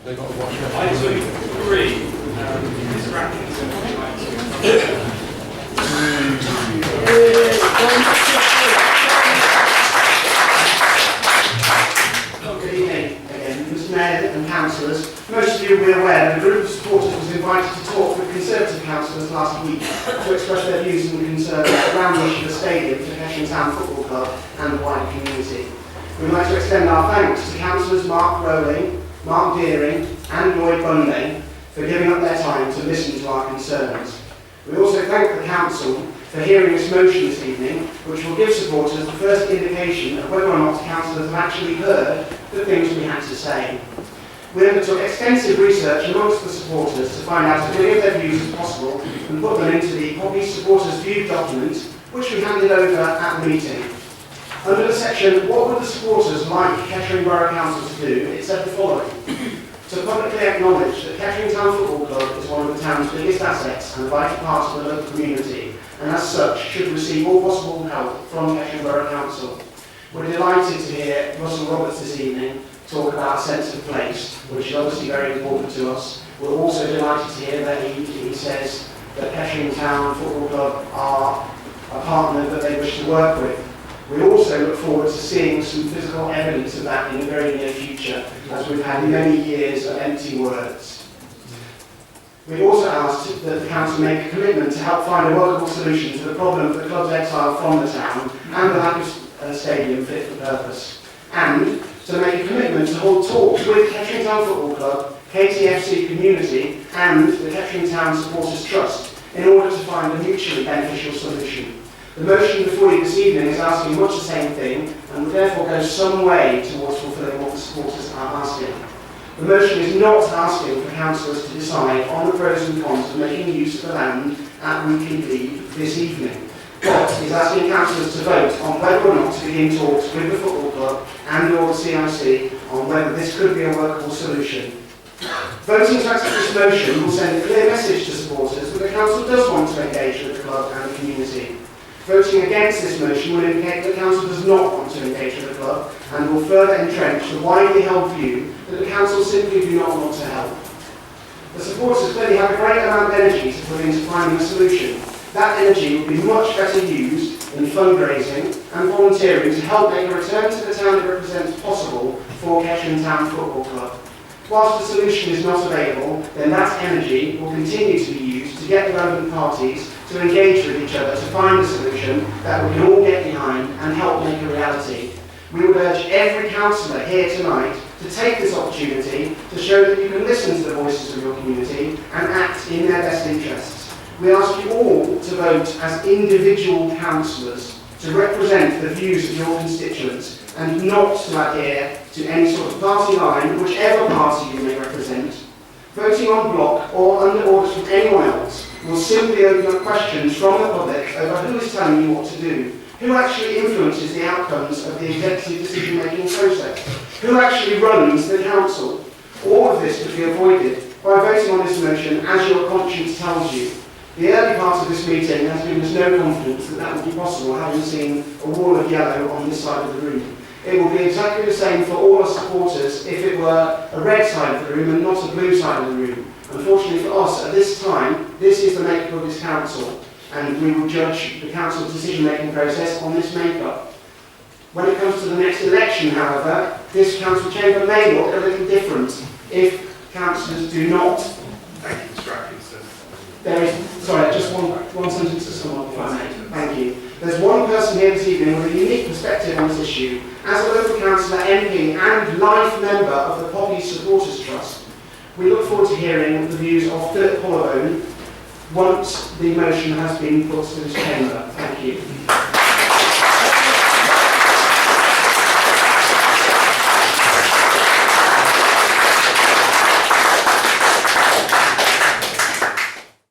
They've got to watch it. Item 3, Mr. Atkinson, would you like to Good evening again, Mr. Mayor and councillors. Most of you will be aware that a group of supporters was invited to talk with Conservative councillors last week to express their views and concerns around the issue of the stadium for Kettering Town Football Club and the wider community. We would like to extend our thanks to councillors Mark Rowling, Mark Deering and Lloyd Bunday for giving up their time to listen to our concerns. We also thank the council for hearing this motion this evening, which will give supporters the first indication of whether or not councillors have actually heard the things we had to say. We undertook extensive research amongst the supporters to find out as many of their views as possible and put them into the Poppy Supporters View document, which we handed over at the meeting. Under the section, what would the supporters like Kettering Borough Council to do, it said the following: to publicly acknowledge that Kettering Town Football Club is one of the town's biggest assets and a vital part of the local community, and as such should receive all possible help from Kettering Borough Council. We're delighted to hear Russell Roberts this evening talk about a sense of place, which is obviously very important to us. We're also delighted to hear that he says that Kettering Town Football Club are a partner that they wish to work with. We also look forward to seeing some physical evidence of that in the very near future, as we've had many years of empty words. We also asked that the council make a commitment to help find a workable solution to the problem of the club's exile from the town and the lack of a stadium fit for purpose, and to make a commitment to hold talks with Kettering Town Football Club, KTFC community and the Kettering Town Supporters Trust in order to find a mutually beneficial solution. The motion before you this evening is asking much the same thing and would therefore go some way towards fulfilling what the supporters are asking. The motion is not asking for councillors to decide on the pros and cons of making use of the land at Weekley Glebe this evening, but is asking councillors to vote on whether or not to begin talks with the football club and or the CIC on whether this could be a workable solution. Voting to accept this motion will send a clear message to supporters that the council does want to engage with the club and the community. Voting against this motion will indicate that the council does not want to engage with the club and will further entrench the widely held view that the council simply do not want to help. The supporters clearly have a great amount of energy to put into finding a solution. That energy would be much better used in fundraising and volunteering to help make a return to the town it represents possible for Kettering Town Football Club. Whilst the solution is not available, then that energy will continue to be used to get the relevant parties to engage with each other to find a solution that we can all get behind and help make a reality. We would urge every councillor here tonight to take this opportunity to show that you can listen to the voices of your community and act in their best interests. We ask you all to vote as individual councillors to represent the views of your constituents and not to adhere to any sort of party line, whichever party you may represent. Voting en bloc or under orders from anyone else will simply open up questions from the public over who is telling you what to do, who actually influences the outcomes of the executive decision-making process, who actually runs the council. All of this could be avoided by voting on this motion as your conscience tells you. The early part of this meeting has given us no confidence that that will be possible, having seen a wall of yellow on this side of the room. It will be exactly the same for all our supporters if it were a red side of the room and not a blue side of the room. Unfortunately for us, at this time, this is the makeup of this council, and we will judge the council's decision-making process on this makeup. When it comes to the next election, however, this council chamber may look a little different if councillors do not. Thank you, Mr. Atkinson. There is, sorry, just one sentence to sum up, if I may. Thank you. There's one person here this evening with a unique perspective on this issue. As a local councillor, MP and life member of the Poppy Supporters Trust, we look forward to hearing the views of Philip Hollowone once the motion has been put to this chamber. Thank you.